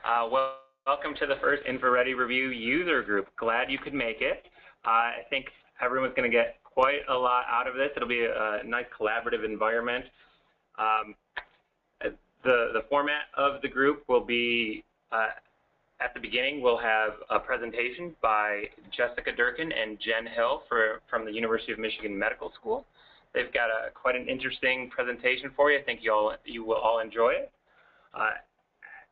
Welcome to the first InfoReady Review user group. Glad you could make it. I think everyone's going to get quite a lot out of this. It'll be a nice collaborative environment. The format of the group will be, at the beginning, we'll have a presentation by Jessica Durkin and Jen Hill from the University of Michigan Medical School. They've got quite an interesting presentation for you. I think you will all enjoy it.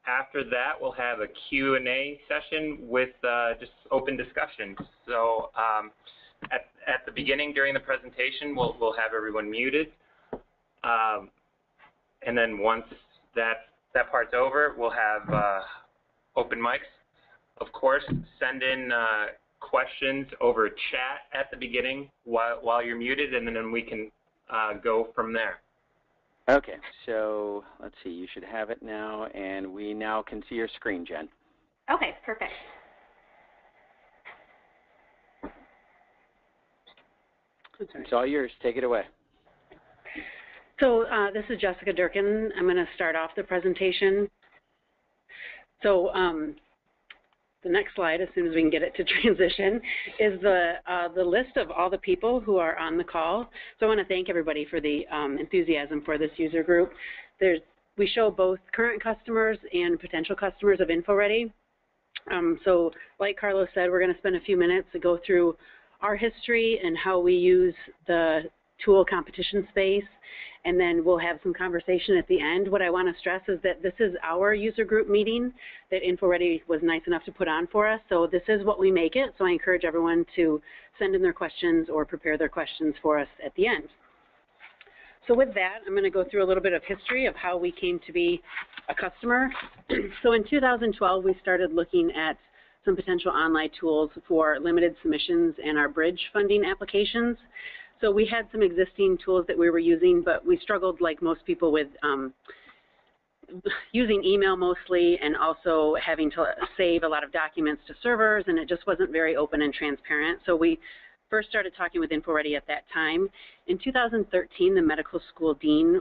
After that, we'll have a Q&A session with just open discussion. So at the beginning, during the presentation, we'll have everyone muted. And then once that part's over, we'll have open mics. Of course, send in questions over chat at the beginning while you're muted, and then we can go from there. Okay, so let's see, you should have it now, and we now can see your screen, Jen. Okay, perfect. It's all yours. Take it away. So this is Jessica Durkin. I'm going to start off the presentation. So the next slide, as soon as we can get it to transition, is the list of all the people who are on the call. So I want to thank everybody for the enthusiasm for this user group. We show both current customers and potential customers of InfoReady. So like Carlos said, we're going to spend a few minutes to go through our history and how we use the tool CompetitionSpace, and then we'll have some conversation at the end. What I want to stress is that this is our user group meeting that InfoReady was nice enough to put on for us. So this is what we make it. So I encourage everyone to send in their questions or prepare their questions for us at the end. So with that, I'm going to go through a little bit of history of how we came to be a customer. So in 2012, we started looking at some potential online tools for limited submissions and our bridge funding applications. So we had some existing tools that we were using, but we struggled, like most people, with using email mostly, and also having to save a lot of documents to servers, and it just wasn't very open and transparent. So we first started talking with InfoReady at that time. In 2013, the medical school dean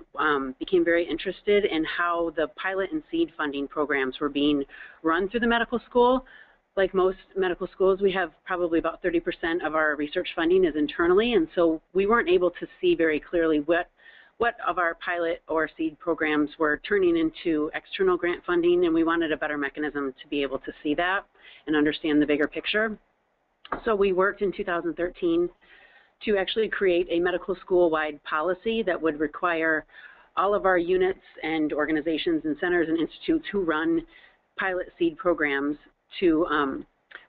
became very interested in how the pilot and seed funding programs were being run through the medical school. Like most medical schools, we have probably about 30% of our research funding is internally, and so we weren't able to see very clearly what of our pilot or seed programs were turning into external grant funding, and we wanted a better mechanism to be able to see that and understand the bigger picture. So we worked in 2013 to actually create a medical school-wide policy that would require all of our units and organizations and centers and institutes who run pilot seed programs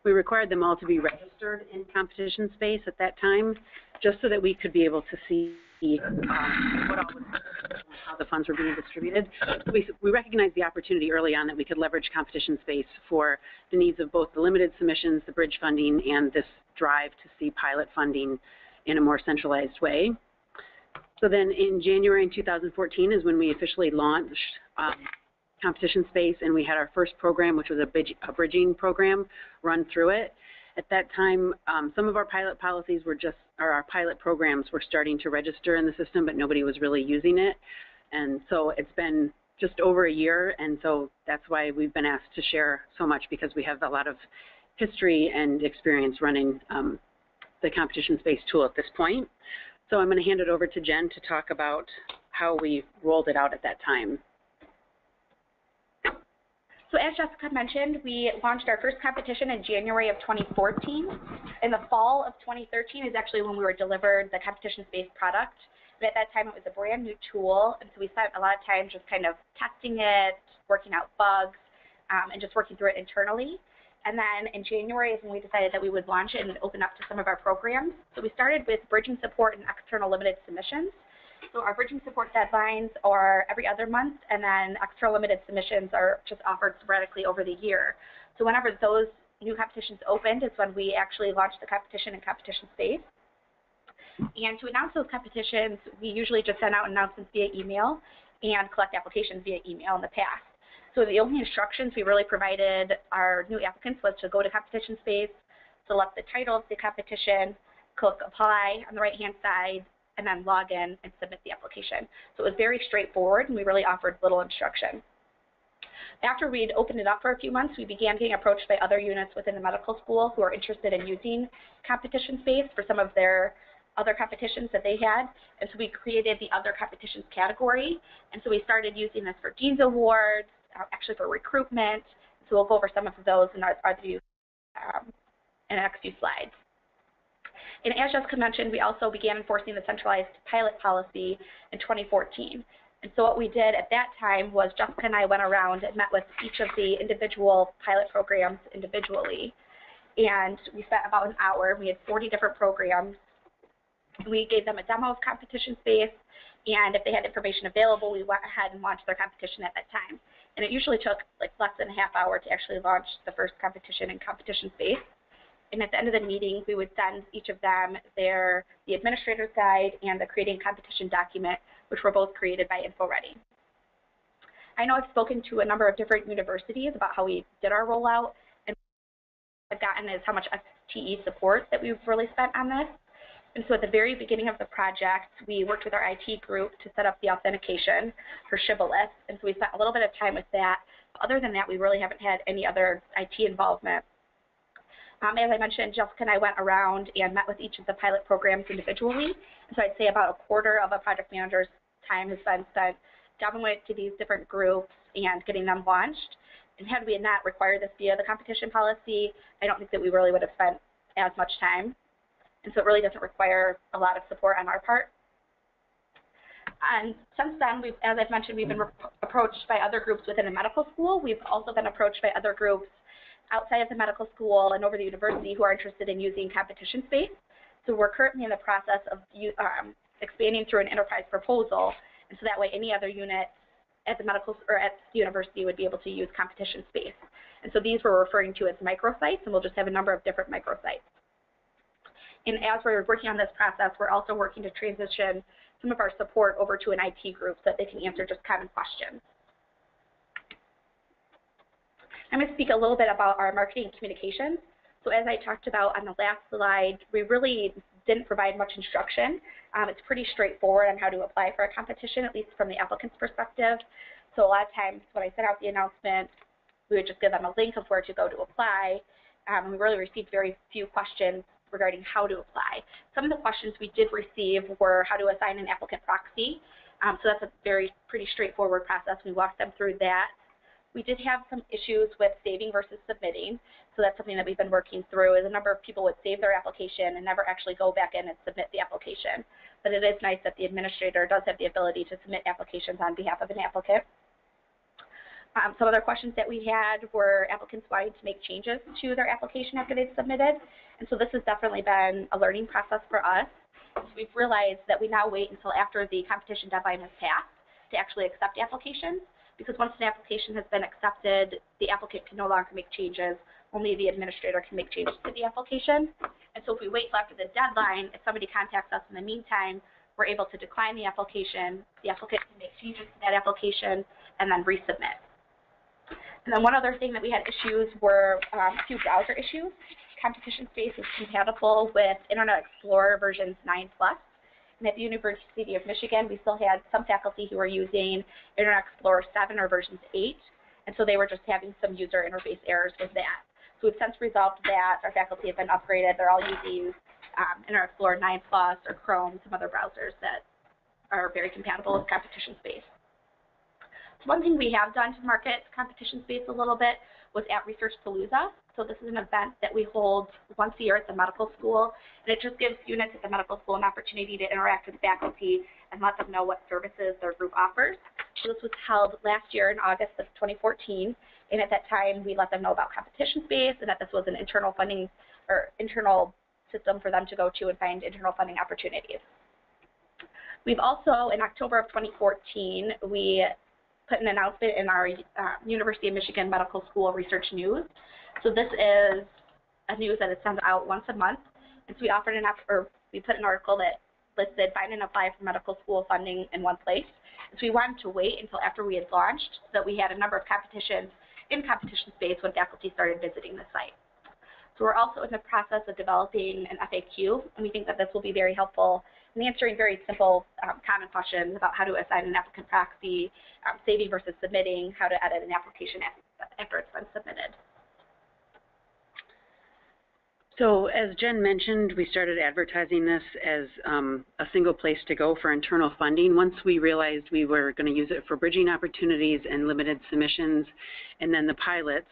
we required them all to be registered in CompetitionSpace at that time, just so that we could be able to see what all was, how the funds were being distributed. We recognized the opportunity early on that we could leverage CompetitionSpace for the needs of both the limited submissions, the bridge funding, and this drive to see pilot funding in a more centralized way. So then in January in 2014 is when we officially launched CompetitionSpace, and we had our first program, which was a bridging program, run through it. At that time, some of our pilot policies were our pilot programs were starting to register in the system, but nobody was really using it. And so it's been just over a year, and so that's why we've been asked to share so much, because we have a lot of history and experience running the CompetitionSpace tool at this point. So I'm going to hand it over to Jen to talk about how we rolled it out at that time. So as Jessica mentioned, we launched our first competition in January of 2014. In the fall of 2013 is actually when we were delivered the CompetitionSpace product. But at that time, it was a brand new tool, and so we spent a lot of time just kind of testing it, working out bugs, and just working through it internally. And then in January is when we decided that we would launch it and open up to some of our programs. So we started with bridging support and external limited submissions. So our bridging support deadlines are every other month, and then external limited submissions are just offered sporadically over the year. So whenever those new competitions opened is when we actually launched the competition in CompetitionSpace. And to announce those competitions, we usually just send out announcements via email and collect applications via email in the past. So the only instructions we really provided our new applicants was to go to CompetitionSpace, select the title of the competition, click apply on the right-hand side, and then log in and submit the application. So it was very straightforward, and we really offered little instruction. After we'd opened it up for a few months, we began getting approached by other units within the medical school who are interested in using CompetitionSpace for some of their other competitions that they had. And so we created the other competitions category. And so we started using this for Dean's Awards, actually for recruitment. So we'll go over some of those in in the next few slides. And as Jessica mentioned, we also began enforcing the centralized pilot policy in 2014. And so what we did at that time was Jessica and I went around and met with each of the individual pilot programs individually. And we spent about an hour. We had 40 different programs. We gave them a demo of CompetitionSpace, and if they had information available, we went ahead and launched their competition at that time. And it usually took like less than a half hour to actually launch the first competition in CompetitionSpace. And at the end of the meeting, we would send each of them the administrator's guide and the creating competition document, which were both created by InfoReady. I know I've spoken to a number of different universities about how we did our rollout, and what I've gotten is how much FTE support that we've really spent on this. And so at the very beginning of the project, we worked with our IT group to set up the authentication for Shibboleth. And so we spent a little bit of time with that. But other than that, we really haven't had any other IT involvement. As I mentioned, Jessica and I went around and met with each of the pilot programs individually. And so I'd say about a quarter of a project manager's time has been spent delving to these different groups and getting them launched. And had we not required this via the competition policy, I don't think that we really would have spent as much time. And so it really doesn't require a lot of support on our part. And since then, as I've mentioned, we've been approached by other groups within the medical school. We've also been approached by other groups outside of the medical school and over the university who are interested in using CompetitionSpace. So we're currently in the process of expanding through an enterprise proposal, and so that way any other unit at the medical or at the university would be able to use CompetitionSpace. And so these we're referring to as microsites, and we'll just have a number of different microsites. And as we're working on this process, we're also working to transition some of our support over to an IT group so that they can answer just common questions. I'm going to speak a little bit about our marketing and communications. So as I talked about on the last slide, we really didn't provide much instruction. It's pretty straightforward on how to apply for a competition, at least from the applicant's perspective. So a lot of times when I sent out the announcement, we would just give them a link of where to go to apply. And we really received very few questions regarding how to apply. Some of the questions we did receive were how to assign an applicant proxy. So that's a pretty straightforward process. We walked them through that. We did have some issues with saving versus submitting. So that's something that we've been working through, is a number of people would save their application and never actually go back in and submit the application. But it is nice that the administrator does have the ability to submit applications on behalf of an applicant. Some other questions that we had were applicants wanting to make changes to their application after they've submitted. And so this has definitely been a learning process for us. So we've realized that we now wait until after the competition deadline has passed to actually accept applications, because once an application has been accepted, the applicant can no longer make changes. Only the administrator can make changes to the application. And so if we wait till after the deadline, if somebody contacts us in the meantime, we're able to decline the application. The applicant can make changes to that application and then resubmit. And then one other thing that we had issues were a few browser issues. CompetitionSpace is compatible with Internet Explorer versions 9+. And at the University of Michigan, we still had some faculty who were using Internet Explorer 7 or versions 8. And so they were just having some user interface errors with that. So we've since resolved that. Our faculty have been upgraded. They're all using Internet Explorer 9+, or Chrome, some other browsers that are very compatible with CompetitionSpace. One thing we have done to market CompetitionSpace a little bit was at ResearchPalooza. So this is an event that we hold once a year at the medical school, and it just gives units at the medical school an opportunity to interact with faculty and let them know what services their group offers. So this was held last year in August of 2014, and at that time we let them know about CompetitionSpace and that this was an internal funding or internal system for them to go to and find internal funding opportunities. We've also, in October of 2014, we put an announcement in our University of Michigan Medical School Research News. So this is a news that is sent out once a month. And so we offered we put an article that listed find and apply for medical school funding in one place. And so we wanted to wait until after we had launched so that we had a number of competitions in CompetitionSpace when faculty started visiting the site. So we're also in the process of developing an FAQ, and we think that this will be very helpful and answering very simple common questions about how to assign an applicant proxy, saving versus submitting, how to edit an application after it's been submitted. So as Jen mentioned, we started advertising this as a single place to go for internal funding. Once we realized we were going to use it for bridging opportunities and limited submissions and then the pilots,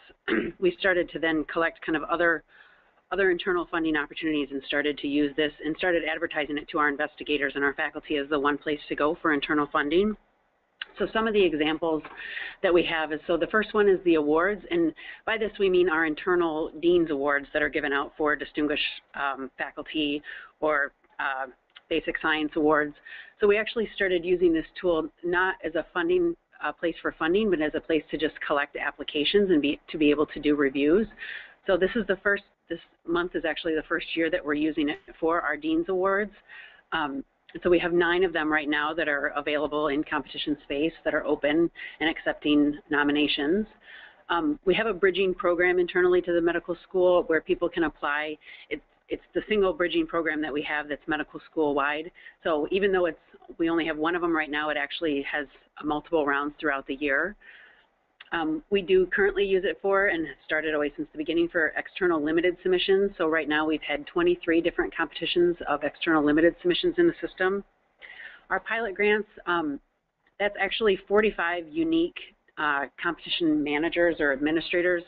we started to then collect kind of other internal funding opportunities and started to use this and started advertising it to our investigators and our faculty as the one place to go for internal funding. So some of the examples that we have is, so the first one is the awards, and by this we mean our internal Dean's Awards that are given out for distinguished faculty or basic science awards. So we actually started using this tool not as a funding place for funding, but as a place to just collect applications and to be able to do reviews. So this month is actually the first year that we're using it for our Dean's Awards. So we have 9 of them right now that are available in CompetitionSpace that are open and accepting nominations. We have a bridging program internally to the medical school where people can apply. It's the single bridging program that we have that's medical school wide. So even though we only have 1 of them right now, it actually has multiple rounds throughout the year. We do currently use it for, and started always since the beginning, for external limited submissions. So right now we've had 23 different competitions of external limited submissions in the system. Our pilot grants, that's actually 45 unique competition managers or administrators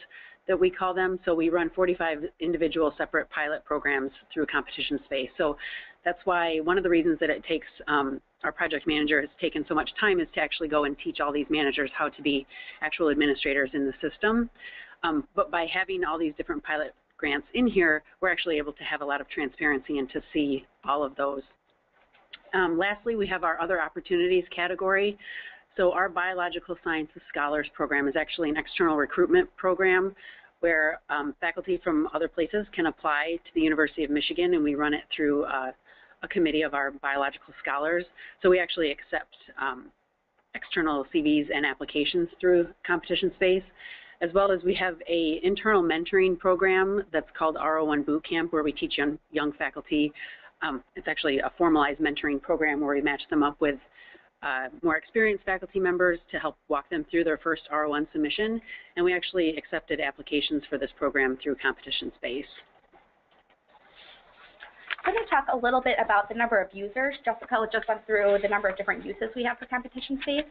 that we call them. So we run 45 individual separate pilot programs through CompetitionSpace. So that's why one of the reasons that it takes our project manager has taken so much time is to actually go and teach all these managers how to be actual administrators in the system. But by having all these different pilot grants in here, we're actually able to have a lot of transparency and to see all of those. Lastly, we have our other opportunities category. So our Biological Sciences Scholars Program is actually an external recruitment program where faculty from other places can apply to the University of Michigan, and we run it through a committee of our biological scholars. So we actually accept external CVs and applications through CompetitionSpace, as well as we have an internal mentoring program that's called R01 Bootcamp, where we teach young faculty. It's actually a formalized mentoring program where we match them up with more experienced faculty members to help walk them through their first R01 submission, and we actually accepted applications for this program through CompetitionSpace. I'm going to talk a little bit about the number of users. Jessica just went through the number of different uses we have for CompetitionSpace.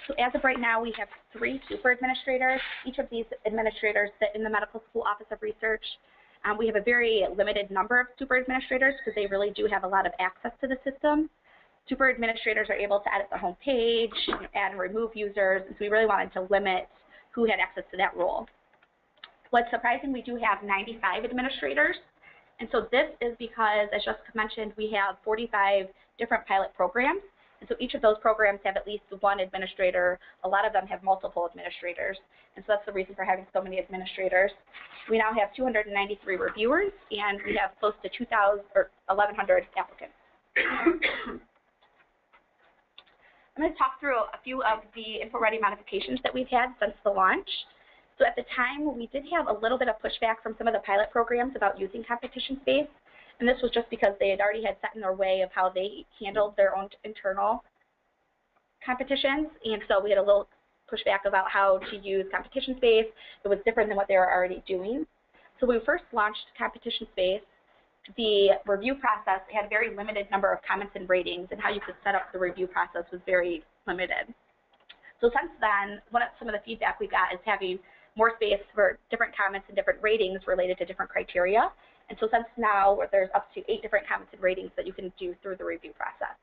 So as of right now, we have 3 super administrators. Each of these administrators sit in the Medical School Office of Research. We have a very limited number of super administrators because they really do have a lot of access to the system. Super administrators are able to edit the home page, add and remove users, and so we really wanted to limit who had access to that role. What's surprising, we do have 95 administrators. And so this is because, as Jessica mentioned, we have 45 different pilot programs. And so each of those programs have at least 1 administrator. A lot of them have multiple administrators. And so that's the reason for having so many administrators. We now have 293 reviewers, and we have close to 1,100 applicants. I'm going to talk through a few of the InfoReady modifications that we've had since the launch. So at the time, we did have a little bit of pushback from some of the pilot programs about using CompetitionSpace, and this was just because they had already had set in their way of how they handled their own internal competitions, and so we had a little pushback about how to use CompetitionSpace. It was different than what they were already doing. So when we first launched CompetitionSpace, the review process had a very limited number of comments and ratings, and how you could set up the review process was very limited. So since then, some of the feedback we got is having more space for different comments and different ratings related to different criteria. And so since now, there's up to 8 different comments and ratings that you can do through the review process.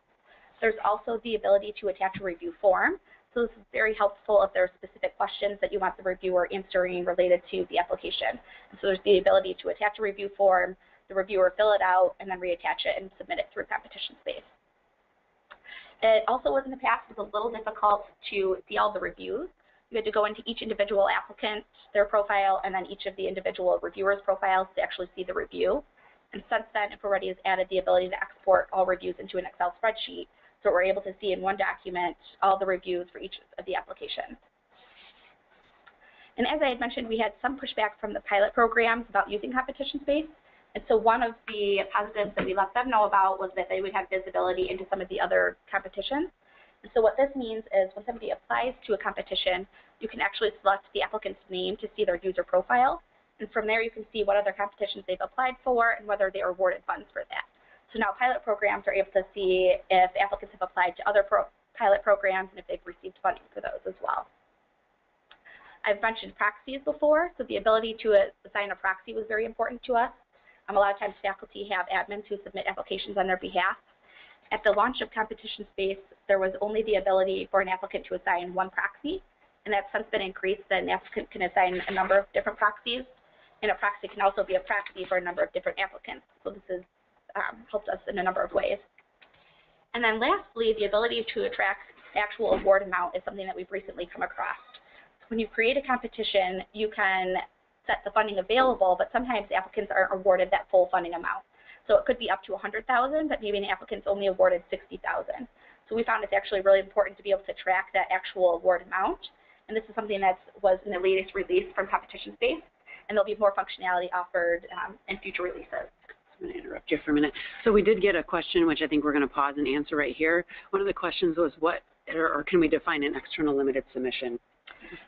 There's also the ability to attach a review form. So this is very helpful if there are specific questions that you want the reviewer answering related to the application. And so there's the ability to attach a review form, the reviewer fill it out, and then reattach it and submit it through CompetitionSpace. It also was in the past was a little difficult to see all the reviews. You had to go into each individual applicant, their profile, and then each of the individual reviewers' profiles to actually see the review. And since then, InfoReady has added the ability to export all reviews into an Excel spreadsheet, so we're able to see in one document all the reviews for each of the applications. And as I had mentioned, we had some pushback from the pilot programs about using CompetitionSpace. And so one of the positives that we let them know about was that they would have visibility into some of the other competitions. And so what this means is when somebody applies to a competition, you can actually select the applicant's name to see their user profile. And from there, you can see what other competitions they've applied for and whether they are awarded funds for that. So now pilot programs are able to see if applicants have applied to other pilot programs and if they've received funding for those as well. I've mentioned proxies before, so the ability to assign a proxy was very important to us. A lot of times faculty have admins who submit applications on their behalf. At the launch of CompetitionSpace, there was only the ability for an applicant to assign one proxy, and that's since been increased that an applicant can assign a number of different proxies, and a proxy can also be a proxy for a number of different applicants. So this has helped us in a number of ways. And then lastly, the ability to attract actual award amount is something that we've recently come across. When you create a competition, you can set the funding available, but sometimes applicants aren't awarded that full funding amount. So it could be up to $100,000, but maybe an applicant's only awarded $60,000. So we found it's actually really important to be able to track that actual award amount. And this is something that was in the latest release from CompetitionSpace, and there'll be more functionality offered in future releases. I'm going to interrupt you for a minute. So we did get a question, which I think we're going to pause and answer right here. One of the questions was what, or can we define an external limited submission?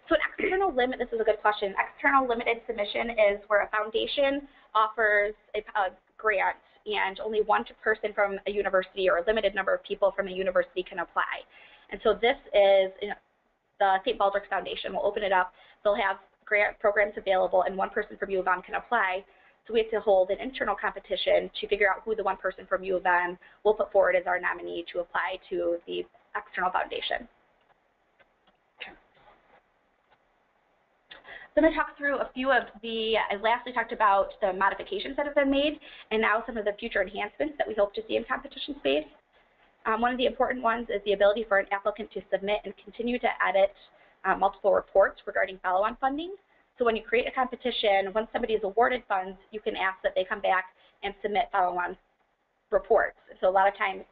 So an external limit, this is a good question. External limited submission is where a foundation offers a grant and only one person from a university or a limited number of people from a university can apply. And so this is the St. Baldrick's Foundation will open it up. They'll have grant programs available and one person from U of M can apply. So we have to hold an internal competition to figure out who the one person from U of M will put forward as our nominee to apply to the external foundation. So I'm going to talk through a few of the, I lastly talked about the modifications that have been made, and now some of the future enhancements that we hope to see in CompetitionSpace. One of the important ones is the ability for an applicant to submit and continue to edit multiple reports regarding follow-on funding. So when you create a competition, once somebody is awarded funds, you can ask that they come back and submit follow-on reports. So a lot of times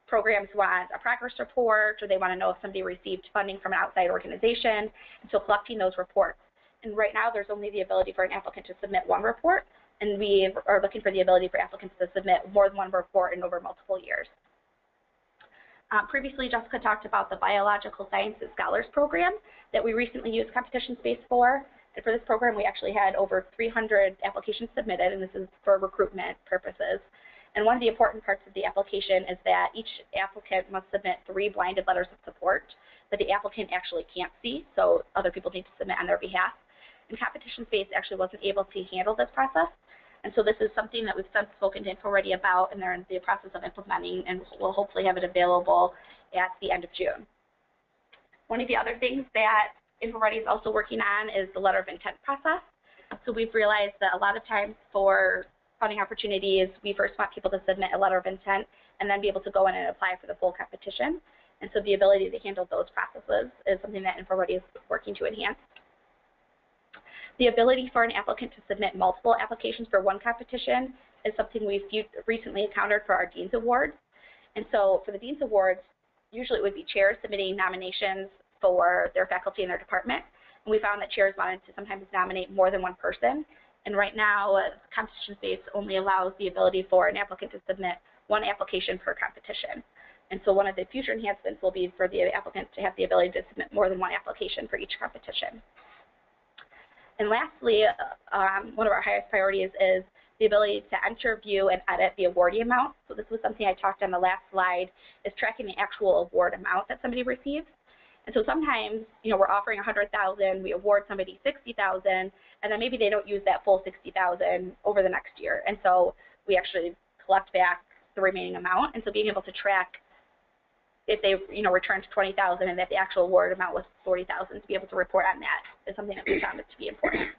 programs want a progress report, or they want to know if somebody received funding from an outside organization, and so collecting those reports. And right now, there's only the ability for an applicant to submit one report, and we are looking for the ability for applicants to submit more than one report and over multiple years. Previously, Jessica talked about the Biological Sciences Scholars Program that we recently used CompetitionSpace for. And for this program, we actually had over 300 applications submitted, and this is for recruitment purposes. And one of the important parts of the application is that each applicant must submit 3 blinded letters of support that the applicant actually can't see, so other people need to submit on their behalf. And CompetitionSpace actually wasn't able to handle this process. And so this is something that we've since spoken to InfoReady about, and they're in the process of implementing, and we'll hopefully have it available at the end of June. One of the other things that InfoReady is also working on is the letter of intent process. So we've realized that a lot of times for funding opportunities, we first want people to submit a letter of intent and then be able to go in and apply for the full competition. And so the ability to handle those processes is something that InfoReady is working to enhance. The ability for an applicant to submit multiple applications for one competition is something we've recently encountered for our Dean's Awards. And so for the Dean's Awards, usually it would be chairs submitting nominations for their faculty in their department. And we found that chairs wanted to sometimes nominate more than one person. And right now, CompetitionSpace only allows the ability for an applicant to submit one application per competition. And so one of the future enhancements will be for the applicant to have the ability to submit more than one application for each competition. And lastly, one of our highest priorities is the ability to enter, view, and edit the awardee amount. So this was something I talked on the last slide, is tracking the actual award amount that somebody receives. And so sometimes, we're offering $100,000, we award somebody $60,000, and then maybe they don't use that full $60,000 over the next year. And so we actually collect back the remaining amount. And so being able to track if they, returned $20,000 and that the actual award amount was $40,000, to be able to report on that is something that we found it to be important.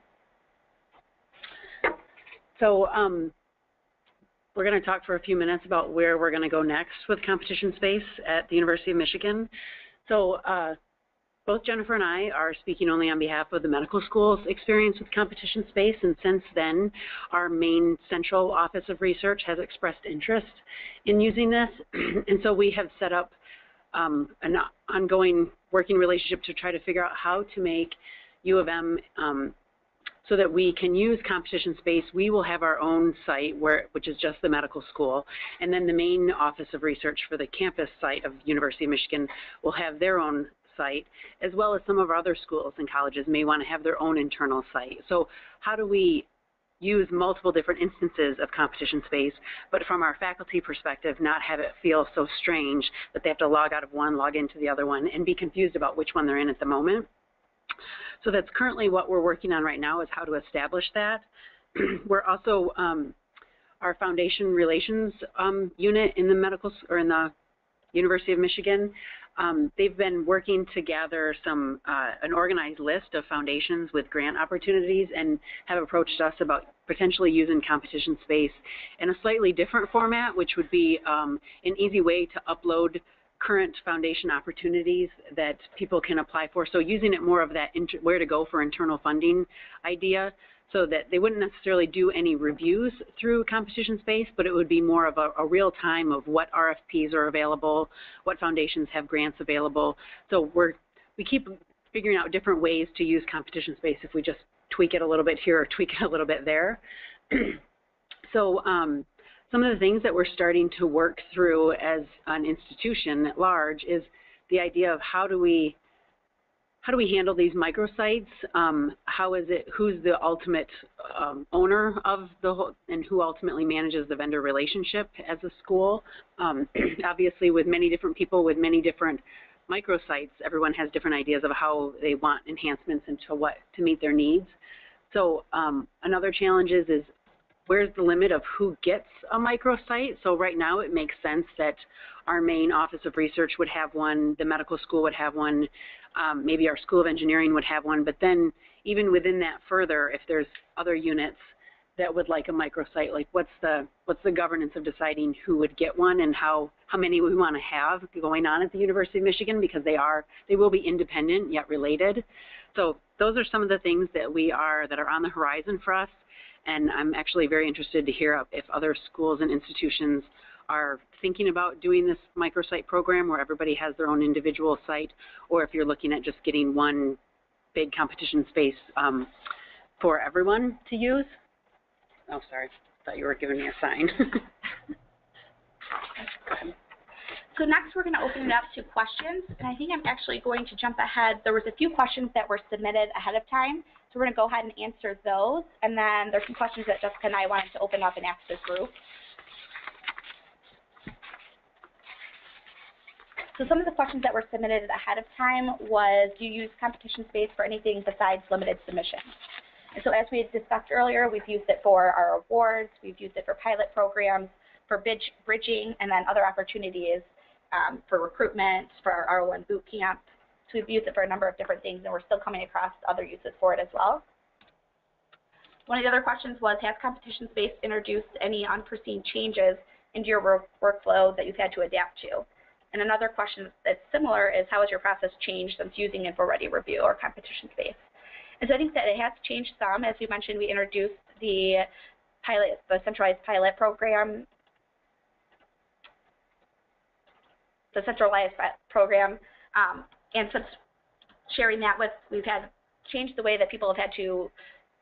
So we're going to talk for a few minutes about where we're going to go next with CompetitionSpace at the University of Michigan. So both Jennifer and I are speaking only on behalf of the medical school's experience with CompetitionSpace, and since then, our main central office of research has expressed interest in using this, and so we have set up an ongoing working relationship to try to figure out how to make U of M so that we can use CompetitionSpace. We will have our own site, which is just the medical school, and then the main Office of Research for the campus site of University of Michigan will have their own site, as well as some of our other schools and colleges may want to have their own internal site. So how do we use multiple different instances of CompetitionSpace, but from our faculty perspective, not have it feel so strange that they have to log out of one, log into the other one, and be confused about which one they're in at the moment? So that's currently what we're working on right now, is how to establish that. We're also, our foundation relations unit in the in the University of Michigan, they've been working to gather an organized list of foundations with grant opportunities and have approached us about potentially using CompetitionSpace in a slightly different format, which would be an easy way to upload current foundation opportunities that people can apply for. So using it more of that where to go for internal funding idea, so that they wouldn't necessarily do any reviews through CompetitionSpace, but it would be more of a real time of what RFPs are available, what foundations have grants available. So we keep figuring out different ways to use CompetitionSpace if we just tweak it a little bit here or tweak it a little bit there. So some of the things that we're starting to work through as an institution at large is the idea of how do we handle these microsites? Who's the ultimate owner of the whole, and who ultimately manages the vendor relationship as a school? Obviously, with many different people with many different microsites, everyone has different ideas of how they want enhancements and to meet their needs. So another challenge is where's the limit of who gets a microsite? So right now it makes sense that our main Office of Research would have one, the medical school would have one, maybe our School of Engineering would have one, but then even within that further, if there's other units that would like a microsite, like what's the governance of deciding who would get one and how many we want to have going on at the University of Michigan, because they will be independent yet related. So those are some of the things that are on the horizon for us. And I'm actually very interested to hear if other schools and institutions are thinking about doing this microsite program where everybody has their own individual site, or if you're looking at just getting one big CompetitionSpace for everyone to use. Oh, sorry. Thought you were giving me a sign. So next we're going to open it up to questions, and I think I'm actually going to jump ahead. There was a few questions that were submitted ahead of time, so we're going to go ahead and answer those, and then there's some questions that Jessica and I wanted to open up and ask this group. So some of the questions that were submitted ahead of time was, do you use CompetitionSpace for anything besides limited submissions? And so as we had discussed earlier, we've used it for our awards, we've used it for pilot programs, for bridging, and then other opportunities for recruitment, for our RO1 boot camp. So we've used it for a number of different things, and we're still coming across other uses for it as well. One of the other questions was, has CompetitionSpace introduced any unforeseen changes into your workflow that you've had to adapt to? And another question that's similar is, how has your process changed since using InfoReady Review or CompetitionSpace? And so I think that it has changed some. As we mentioned, we introduced the centralized pilot program, and since sharing that with, we've had changed the way that people have had to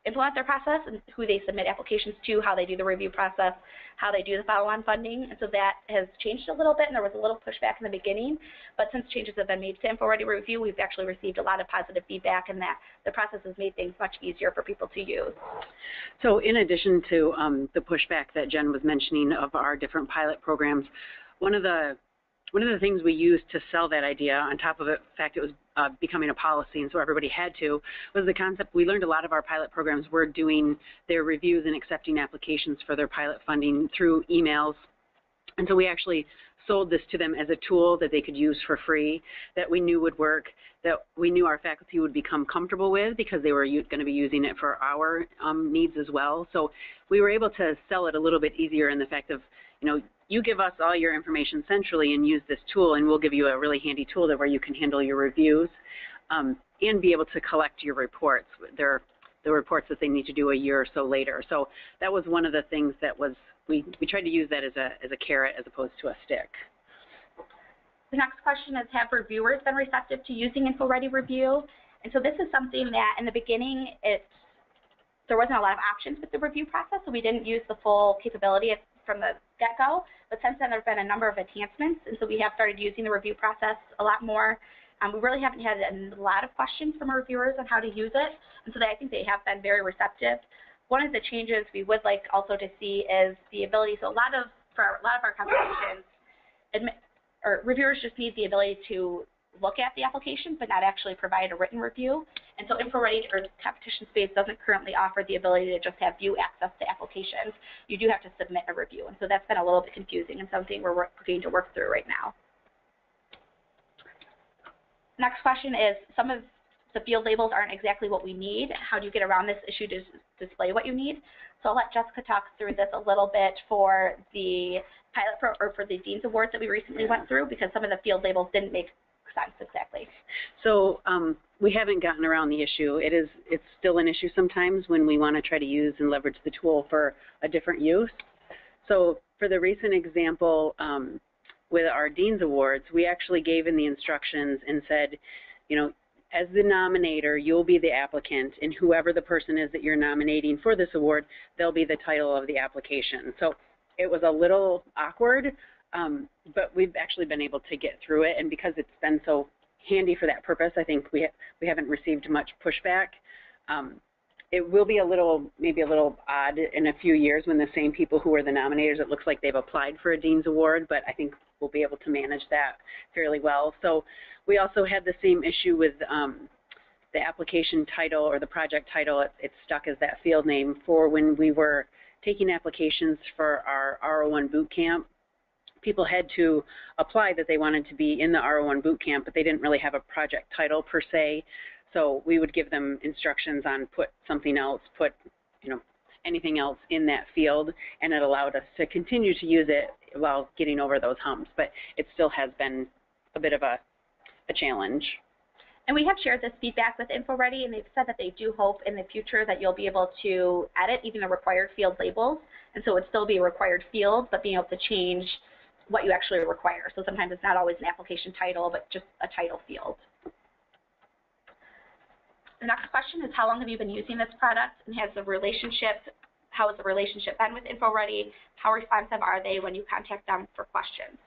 implement their process and who they submit applications to, how they do the review process, how they do the follow-on funding. And so that has changed a little bit, and there was a little pushback in the beginning. But since changes have been made to InfoReady Review, we've actually received a lot of positive feedback, and that the process has made things much easier for people to use. So in addition to the pushback that Jen was mentioning of our different pilot programs, one of the things we used to sell that idea, on top of the fact it was becoming a policy and so everybody had to, was the concept. We learned a lot of our pilot programs were doing their reviews and accepting applications for their pilot funding through emails. And so we actually sold this to them as a tool that they could use for free, that we knew would work, that we knew our faculty would become comfortable with because they were going to be using it for our needs as well. So we were able to sell it a little bit easier in the fact of, you give us all your information centrally and use this tool, and we'll give you a really handy tool where you can handle your reviews and be able to collect your reports. They're the reports that they need to do a year or so later. So that was one of the things that was, we tried to use that as a carrot as opposed to a stick. The next question is, have reviewers been receptive to using InfoReady Review? And so this is something that in the beginning, there wasn't a lot of options with the review process, so we didn't use the full capability from the get-go. But since then, there have been a number of enhancements, and so we have started using the review process a lot more. We really haven't had a lot of questions from our reviewers on how to use it, and so I think they have been very receptive. One of the changes we would like also to see is the ability, so for a lot of our competitions, reviewers just need the ability to look at the application but not actually provide a written review. And so InfoReady or CompetitionSpace doesn't currently offer the ability to just have view access to applications. You do have to submit a review, and so that's been a little bit confusing and something we're going to work through right now. Next question is, some of the field labels aren't exactly what we need. How do you get around this issue to display what you need? So I'll let Jessica talk through this a little bit for the for the Dean's Awards that we recently went through, because some of the field labels didn't make sense exactly. So we haven't gotten around the issue. It's still an issue sometimes when we want to try to use and leverage the tool for a different use. So for the recent example, with our Dean's Awards, we actually gave in the instructions and said, you know, as the nominator, you'll be the applicant, and whoever the person is that you're nominating for this award, they'll be the title of the application. So it was a little awkward, but we've actually been able to get through it, and because it's been so handy for that purpose, I think we haven't received much pushback. It will be maybe a little odd in a few years when the same people who are the nominators, it looks like they've applied for a Dean's Award, but I think we'll be able to manage that fairly well. So we also had the same issue with the application title or the project title. It's stuck as that field name for when we were taking applications for our R01 boot camp. People had to apply that they wanted to be in the R01 boot camp, but they didn't really have a project title per se. So we would give them instructions on put something else, put, you know, anything else in that field, and it allowed us to continue to use it while getting over those humps. But it still has been a bit of a challenge. And we have shared this feedback with InfoReady, and they've said that they do hope in the future that you'll be able to edit even the required field labels, and so it would still be a required field, but being able to change what you actually require. So sometimes it's not always an application title, but just a title field. The next question is, how long have you been using this product, and how has the relationship been with InfoReady? How responsive are they when you contact them for questions?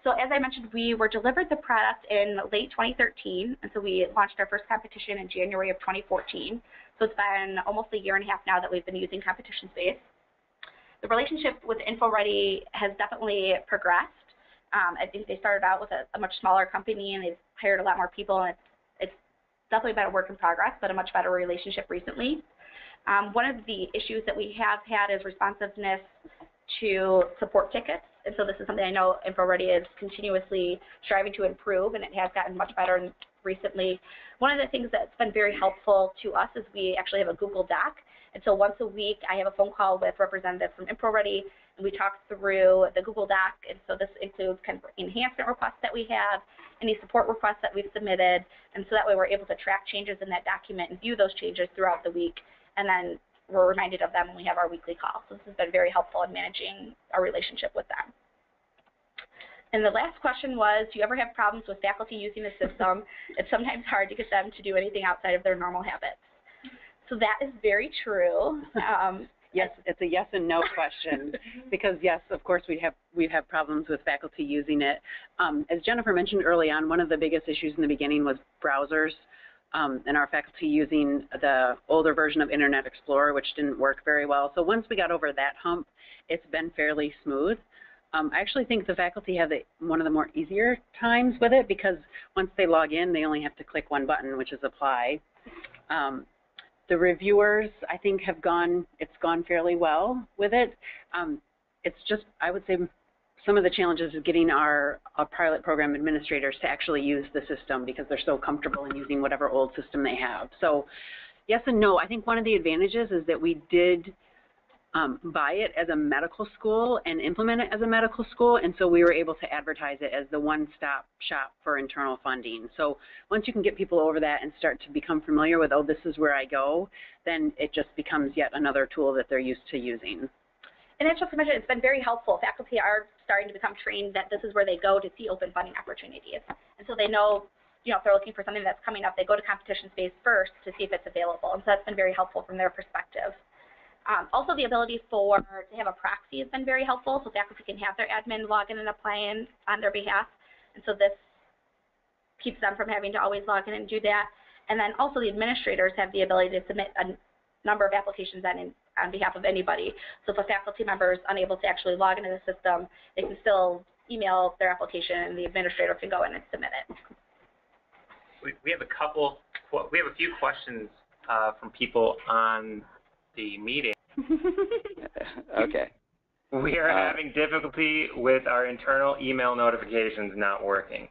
So as I mentioned, we were delivered the product in late 2013, and so we launched our first competition in January of 2014. So it's been almost a year and a half now that we've been using CompetitionSpace. The relationship with InfoReady has definitely progressed. I think they started out with a much smaller company, and they've hired a lot more people, and it's definitely been a work in progress, but a much better relationship recently. One of the issues that we have had is responsiveness to support tickets, and so this is something I know InfoReady is continuously striving to improve, and it has gotten much better recently. One of the things that's been very helpful to us is we actually have a Google Doc, and so once a week I have a phone call with representatives from InfoReady, and we talk through the Google Doc, and so this includes kind of enhancement requests that we have, any support requests that we've submitted, and so that way we're able to track changes in that document and view those changes throughout the week, and then we're reminded of them when we have our weekly call. So this has been very helpful in managing our relationship with them. And the last question was, do you ever have problems with faculty using the system? It's sometimes hard to get them to do anything outside of their normal habits. So that is very true. Yes, it's a yes and no question, because yes, of course we've had problems with faculty using it. As Jennifer mentioned early on, one of the biggest issues in the beginning was browsers, and our faculty using the older version of Internet Explorer, which didn't work very well. So once we got over that hump, it's been fairly smooth. I actually think the faculty have one of the more easier times with it, because once they log in, they only have to click one button, which is apply. The reviewers, I think, it's gone fairly well with it. It's just, I would say, some of the challenges of getting our pilot program administrators to actually use the system, because they're so comfortable in using whatever old system they have. So yes and no. I think one of the advantages is that we did buy it as a medical school and implement it as a medical school, and so we were able to advertise it as the one-stop shop for internal funding. So once you can get people over that and start to become familiar with, oh, this is where I go, then it just becomes yet another tool that they're used to using. And as just mentioned, it's been very helpful. Faculty are starting to become trained that this is where they go to see open funding opportunities. And so they know if they're looking for something that's coming up, they go to CompetitionSpace first to see if it's available. And so that's been very helpful from their perspective. Also, the ability to have a proxy has been very helpful, so faculty can have their admin log in and apply in on their behalf. And so this keeps them from having to always log in and do that. And then also the administrators have the ability to submit a number of applications on behalf of anybody. So if a faculty member is unable to actually log into the system, they can still email their application and the administrator can go in and submit it. We have a few questions from people on the meeting. Okay. We are having difficulty with our internal email notifications not working.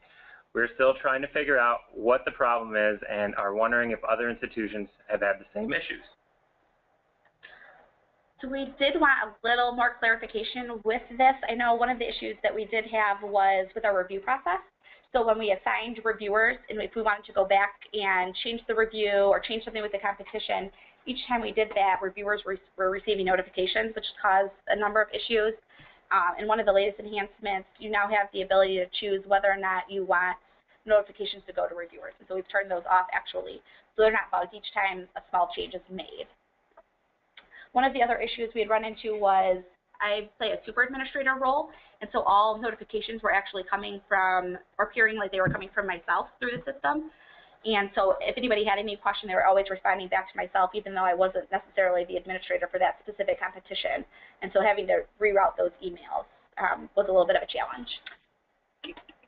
We're still trying to figure out what the problem is and are wondering if other institutions have had the same issues. So we did want a little more clarification with this. I know one of the issues that we did have was with our review process. So when we assigned reviewers, and if we wanted to go back and change the review or change something with the competition, each time we did that, reviewers were receiving notifications, which caused a number of issues. And one of the latest enhancements, you now have the ability to choose whether or not you want notifications to go to reviewers. And so we've turned those off actually, so they're not bugged each time a small change is made. One of the other issues we had run into was I play a super administrator role, and so all notifications were actually coming from, or appearing like they were coming from myself through the system. And so if anybody had any question, they were always responding back to myself, even though I wasn't necessarily the administrator for that specific competition. And so having to reroute those emails was a little bit of a challenge.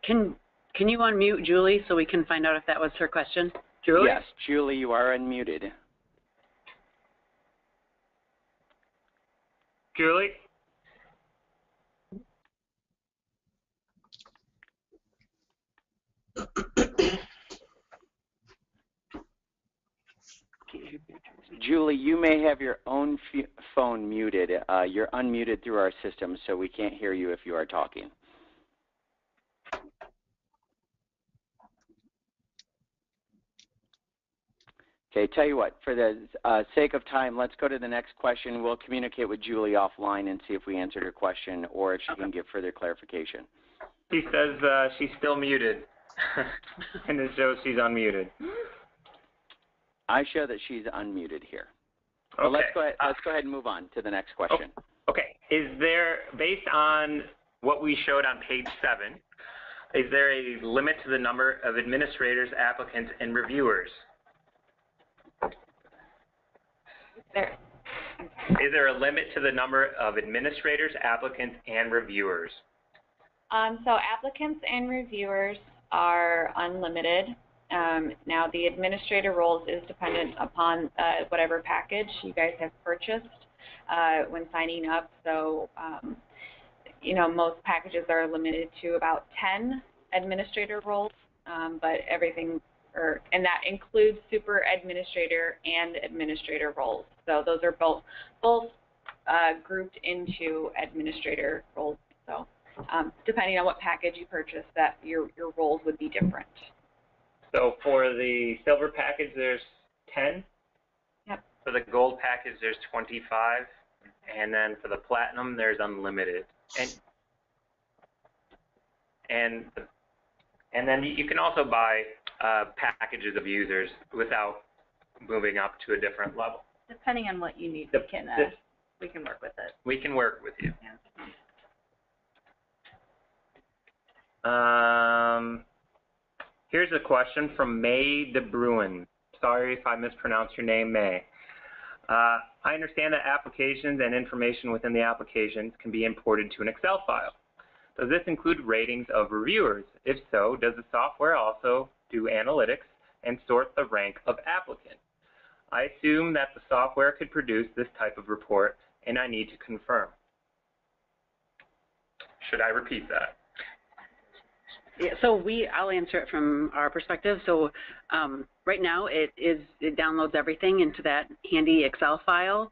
Can you unmute Julie so we can find out if that was her question? Julie? Yes, Julie, you are unmuted. Julie? Julie, you may have your own phone muted. You're unmuted through our system, so we can't hear you if you are talking. Okay, tell you what, for the sake of time, let's go to the next question. We'll communicate with Julie offline and see if we answered her question or if she can give further clarification. She says she's still muted, and it shows she's unmuted. I show that she's unmuted here. Okay. Well, let's go ahead and move on to the next question. Okay. Is there, based on what we showed on page 7, is there a limit to the number of administrators, applicants, and reviewers? Is there a limit to the number of administrators, applicants, and reviewers? So applicants and reviewers are unlimited. Now the administrator roles is dependent upon whatever package you guys have purchased when signing up. So, most packages are limited to about 10 administrator roles, but and that includes super administrator and administrator roles. So those are both grouped into administrator roles. So depending on what package you purchase, that your roles would be different. So for the silver package, there's 10. Yep. For the gold package, there's 25. And then for the platinum, there's unlimited. And then you can also buy packages of users without moving up to a different level. Depending on what you need, we can work with it. We can work with you. Yeah. Here's a question from May de Bruin. Sorry if I mispronounced your name, May. I understand that applications and information within the applications can be imported to an Excel file. Does this include ratings of reviewers? If so, does the software also do analytics and sort the rank of applicants? I assume that the software could produce this type of report, and I need to confirm. Should I repeat that? Yeah, so I'll answer it from our perspective. So right now it downloads everything into that handy Excel file.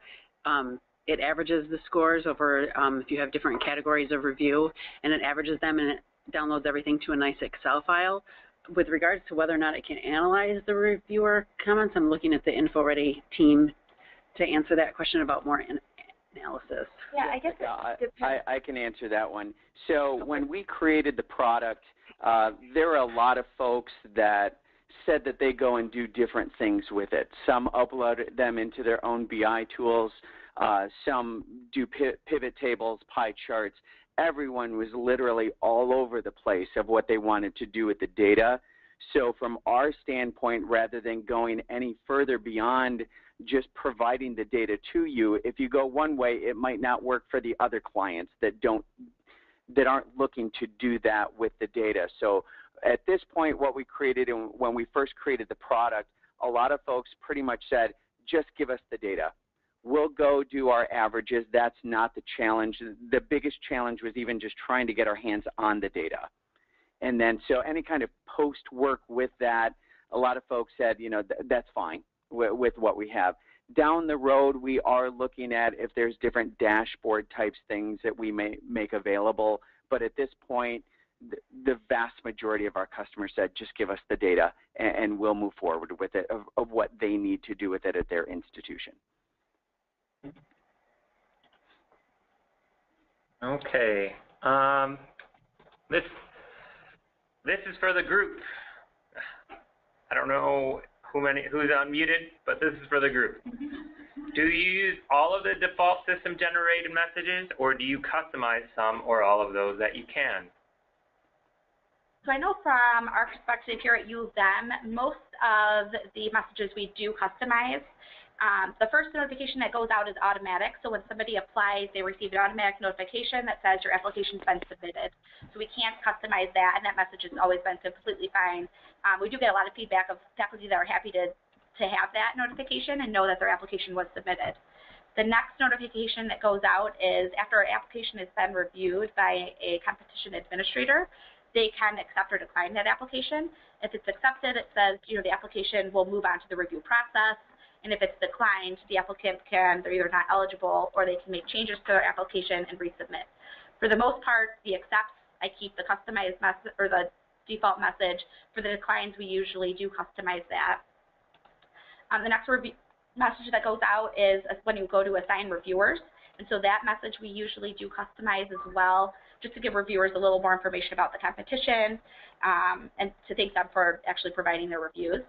It averages the scores over if you have different categories of review, and it averages them and it downloads everything to a nice Excel file. With regards to whether or not it can analyze the reviewer comments, I'm looking at the InfoReady team to answer that question about more analysis. Yeah, I guess it depends. I can answer that one. So when we created the product, there were a lot of folks that said that they go and do different things with it. Some upload them into their own BI tools. Some do pivot tables, pie charts. Everyone was literally all over the place of what they wanted to do with the data. So from our standpoint, rather than going any further beyond just providing the data to you, if you go one way, it might not work for the other clients that aren't looking to do that with the data. So at this point, what we created, and when we first created the product, a lot of folks pretty much said, just give us the data. We'll go do our averages. That's not the challenge. The biggest challenge was even just trying to get our hands on the data. And then so any kind of post work with that, a lot of folks said, you know, that's fine with what we have. Down the road, we are looking at if there's different dashboard types things that we may make available. But at this point, the vast majority of our customers said, just give us the data and we'll move forward with it of what they need to do with it at their institution. Okay. This is for the group. I don't know who's unmuted, but this is for the group. Do you use all of the default system generated messages, or do you customize some or all of those that you can? So I know from our perspective here at U of M, most of the messages we do customize. The first notification that goes out is automatic. So when somebody applies, they receive an automatic notification that says your application's been submitted. So we can't customize that, and that message has always been completely fine. We do get a lot of feedback of faculty that are happy to have that notification and know that their application was submitted. The next notification that goes out is after our application has been reviewed by a competition administrator, they can accept or decline that application. If it's accepted, it says, you know, the application will move on to the review process. And if it's declined, the applicant they're either not eligible or they can make changes to their application and resubmit. For the most part, the accepts, I keep the customized message or the default message. For the declines, we usually do customize that. The next message that goes out is when you go to assign reviewers. And so that message we usually do customize as well, just to give reviewers a little more information about the competition and to thank them for actually providing their reviews.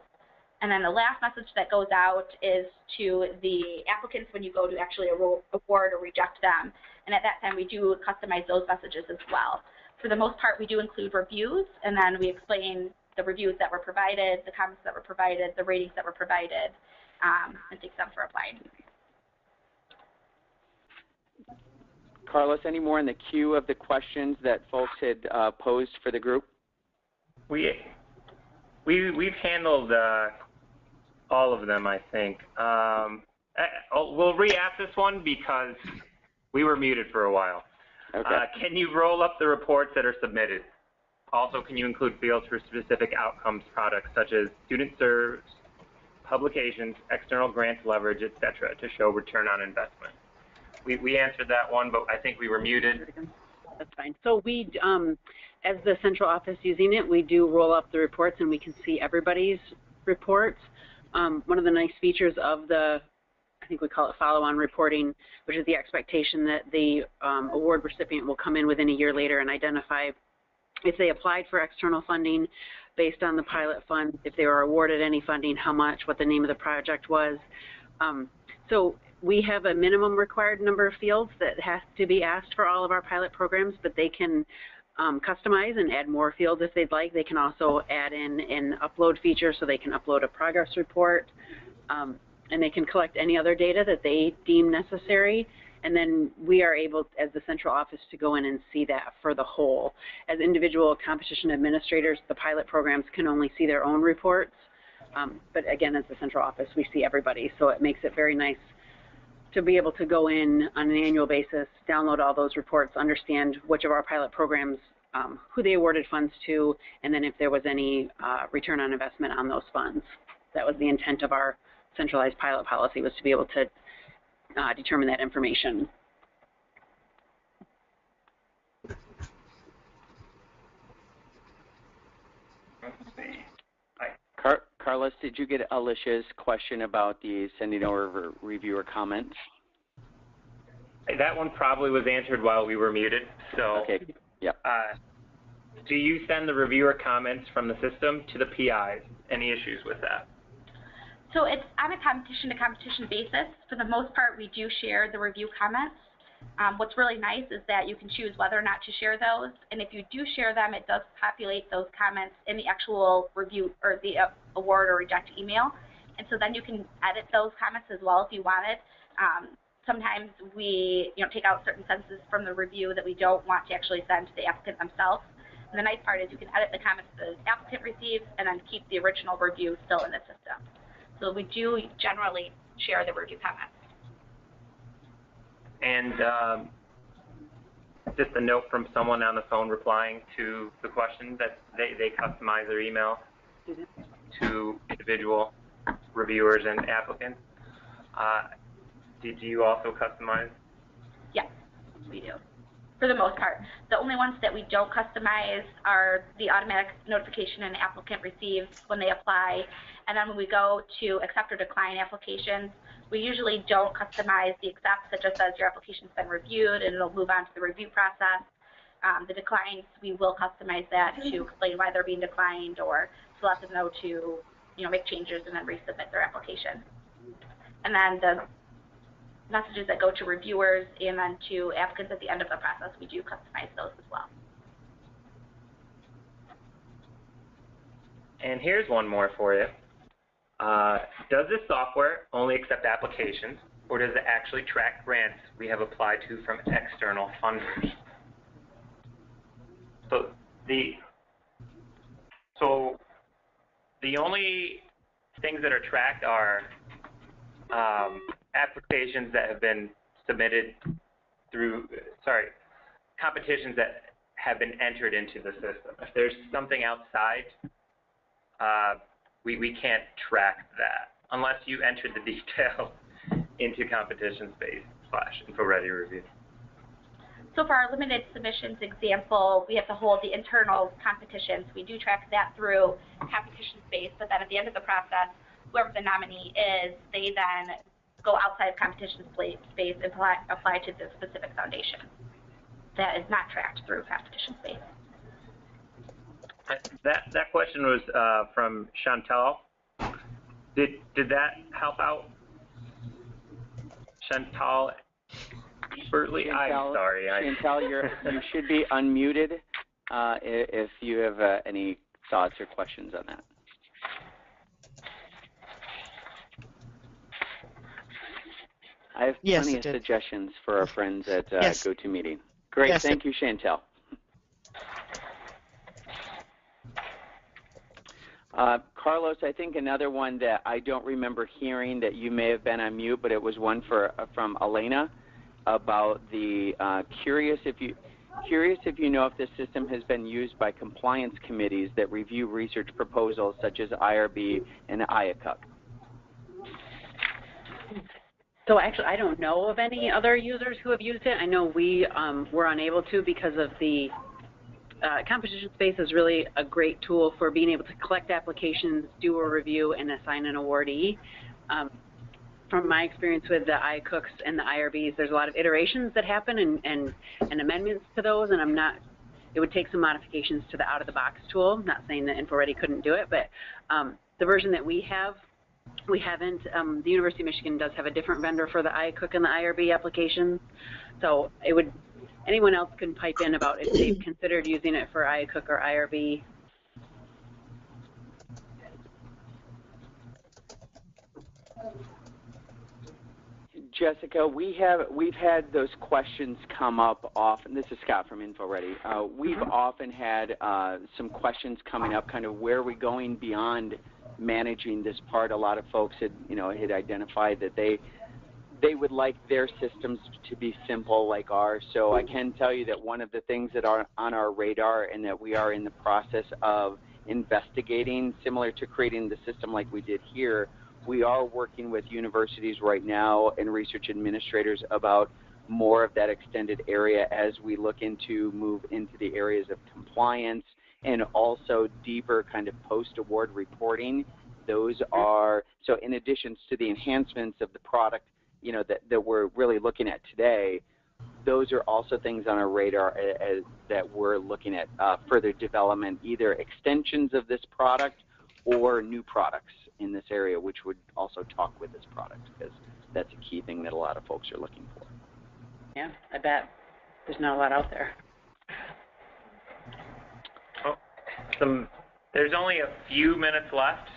And then the last message that goes out is to the applicants when you go to actually award or reject them. And at that time, we do customize those messages as well. For the most part, we do include reviews, and then we explain the reviews that were provided, the comments that were provided, the ratings that were provided, and thank them for applying. Carlos, any more in the queue of the questions that folks had posed for the group? We've handled all of them, I think. We'll re-ask this one because we were muted for a while. Okay. Can you roll up the reports that are submitted? Also, can you include fields for specific outcomes products such as student serves, publications, external grants leverage, etc., to show return on investment? We answered that one, but I think we were muted. That's fine. So we, as the central office using it, we do roll up the reports and we can see everybody's reports. One of the nice features of the, I think we call it follow-on reporting, which is the expectation that the award recipient will come in within a year later and identify if they applied for external funding based on the pilot fund, if they were awarded any funding, how much, what the name of the project was. So we have a minimum required number of fields that has to be asked for all of our pilot programs, but they can customize and add more fields if they'd like. They can also add in an upload feature so they can upload a progress report, and they can collect any other data that they deem necessary. And then we are able, as the central office, to go in and see that for the whole. As individual competition administrators, the pilot programs can only see their own reports. But again, as the central office, we see everybody. So it makes it very nice to be able to go in on an annual basis, download all those reports, understand which of our pilot programs, who they awarded funds to, and then if there was any return on investment on those funds. That was the intent of our centralized pilot policy, was to be able to determine that information. Carlos, did you get Alicia's question about the sending over reviewer comments? That one probably was answered while we were muted. So, okay. Yep. Do you send the reviewer comments from the system to the PIs? any issues with that? So it's on a competition-to-competition basis. For the most part, we do share the review comments. What's really nice is that you can choose whether or not to share those, and if you do share them, it does populate those comments in the actual review or the award or reject email, and so then you can edit those comments as well if you wanted. Sometimes we take out certain sentences from the review that we don't want to actually send to the applicant themselves. And the nice part is you can edit the comments the applicant receives and then keep the original review still in the system. So we do generally share the review comments. And just a note from someone on the phone replying to the question that they customize their email to individual reviewers and applicants. Did you also customize? Yes, we do. For the most part. The only ones that we don't customize are the automatic notification an applicant receives when they apply. And then when we go to accept or decline applications, we usually don't customize the accepts. It just says your application's been reviewed and it'll move on to the review process. The declines, we will customize that to explain why they're being declined or to let them know to make changes and then resubmit their application. And then the messages that go to reviewers and then to applicants at the end of the process, we do customize those as well. And here's one more for you. Does this software only accept applications, or does it actually track grants we have applied to from external funders? So the only things that are tracked are applications that have been submitted through, competitions that have been entered into the system. If there's something outside, we can't track that unless you enter the detail into CompetitionSpace/InfoReady review. So for our limited submissions example, we have to hold the internal competitions. We do track that through CompetitionSpace, but then at the end of the process, whoever the nominee is, they then go outside of CompetitionSpace and apply to the specific foundation. That is not tracked through CompetitionSpace. That question was from Chantal. Did that help out? Chantal Eberly? I'm sorry. Chantal, you should be unmuted if you have any thoughts or questions on that. I have plenty of suggestions for our friends at GoToMeeting. Great, thank you, Chantal. Carlos, I think another one that I don't remember hearing that you may have been on mute, but it was one from Elena about the curious if you know if this system has been used by compliance committees that review research proposals such as IRB and IACUC. So actually, I don't know of any other users who have used it. I know we were unable to because of the CompetitionSpace is really a great tool for being able to collect applications, do a review, and assign an awardee. From my experience with the IACUCs and the IRBs, there's a lot of iterations that happen and amendments to those, and it would take some modifications to the out-of-the-box tool. Not saying that InfoReady couldn't do it, but the version that we have, we haven't. The University of Michigan does have a different vendor for the IACUC and the IRB applications, so anyone else can pipe in about if they've considered using it for IACUC or IRB. Jessica, we've had those questions come up often. This is Scott from InfoReady. We've often had some questions coming up, kind of where are we going beyond managing this part. A lot of folks had identified that they would like their systems to be simple like ours. So I can tell you that one of the things that are on our radar and that we are in the process of investigating, similar to creating the system like we did here, we are working with universities right now and research administrators about more of that extended area as we look into move into the areas of compliance and also deeper kind of post-award reporting. Those are, so in addition to the enhancements of the product, that we're really looking at today, those are also things on our radar that we're looking at further development, either extensions of this product or new products in this area, which would also talk with this product, because that's a key thing that a lot of folks are looking for. Yeah, I bet. There's not a lot out there. Oh, there's only a few minutes left.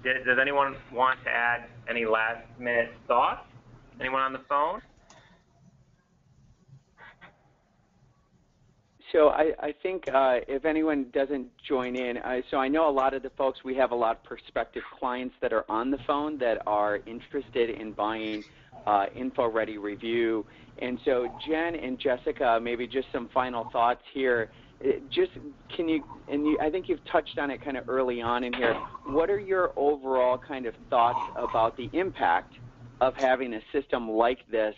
Does anyone want to add any last-minute thoughts? Anyone on the phone? So I think if anyone doesn't join in, so I know a lot of the folks, we have a lot of prospective clients that are on the phone that are interested in buying InfoReady Review. And so Jen and Jessica, maybe just some final thoughts here. Just can you, I think you've touched on it kind of early on in here, what are your overall kind of thoughts about the impact of having a system like this?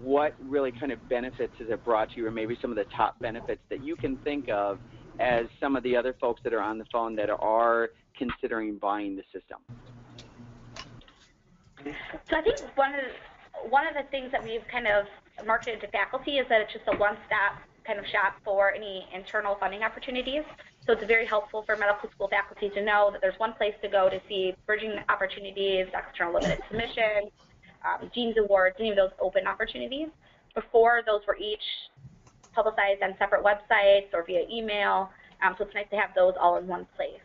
What really kind of benefits has it brought to you, or maybe some of the top benefits that you can think of as some of the other folks that are on the phone that are considering buying the system? So I think one of the things that we've kind of marketed to faculty is that it's just a one-stop kind of shop for any internal funding opportunities. So it's very helpful for medical school faculty to know that there's one place to go to see bridging opportunities, external limited submission, Dean's Awards, any of those open opportunities. Before, those were each publicized on separate websites or via email, so it's nice to have those all in one place.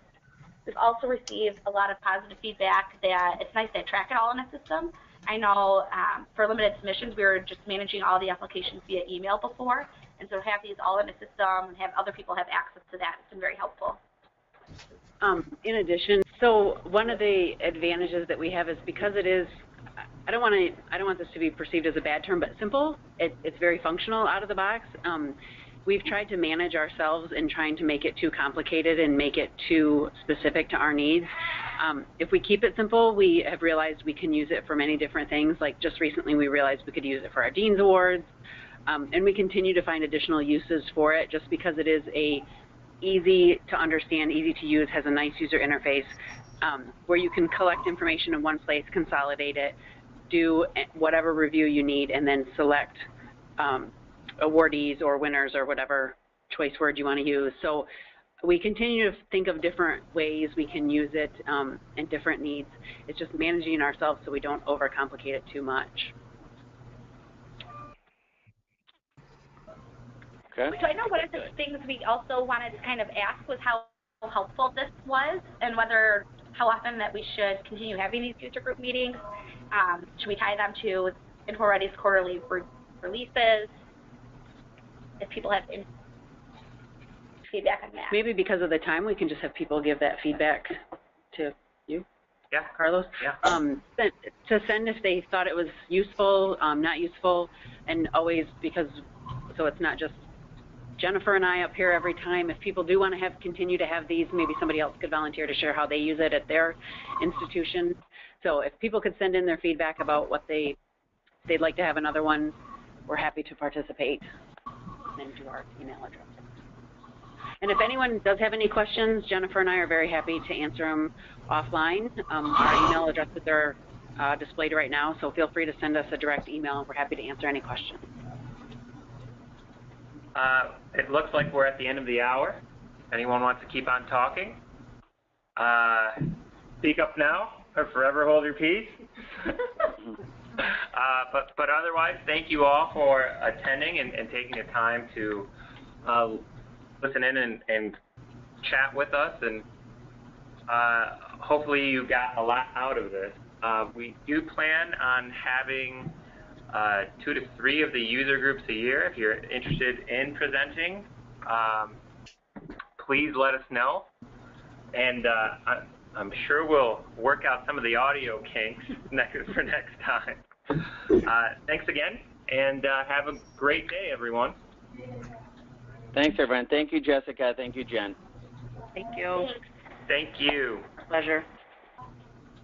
We've also received a lot of positive feedback that it's nice to track it all in a system. I know for limited submissions, we were just managing all the applications via email before, and so to have these all in a system and have other people have access to that, it's been very helpful. In addition, so one of the advantages that we have is because it is, I don't want this to be perceived as a bad term, but simple. It's very functional out of the box. We've tried to manage ourselves in trying to make it too complicated and make it too specific to our needs. If we keep it simple, we have realized we can use it for many different things. Like just recently, we realized we could use it for our Dean's Awards, and we continue to find additional uses for it just because it is a easy to understand, easy to use, has a nice user interface where you can collect information in one place, consolidate it, do whatever review you need, and then select awardees or winners or whatever choice word you want to use. So we continue to think of different ways we can use it and different needs. It's just managing ourselves so we don't overcomplicate it too much. Okay. So I know one of the things we also wanted to kind of ask was how helpful this was and how often that we should continue having these user group meetings. Should we tie them to InfoReady's quarterly releases? If people have feedback on that. Maybe because of the time, we can just have people give that feedback to you. Yeah. Carlos? Yeah. To send if they thought it was useful, not useful, and always because, so it's not just Jennifer and I up here every time. If people do want to continue to have these, maybe somebody else could volunteer to share how they use it at their institution. So if people could send in their feedback about what they'd like to have another one, we're happy to participate. And to our email address. And if anyone does have any questions, Jennifer and I are very happy to answer them offline. Our email addresses are displayed right now, so feel free to send us a direct email, and we're happy to answer any questions. It looks like we're at the end of the hour. Anyone wants to keep on talking? Speak up now, or forever hold your peace. But otherwise, thank you all for attending and taking the time to listen in and chat with us. And hopefully you got a lot out of this. We do plan on having 2 to 3 of the user groups a year. If you're interested in presenting, please let us know. And I'm sure we'll work out some of the audio kinks for next time. Thanks again, and have a great day, everyone. Thanks, everyone. Thank you, Jessica. Thank you, Jen. Thank you. Thank you. Pleasure.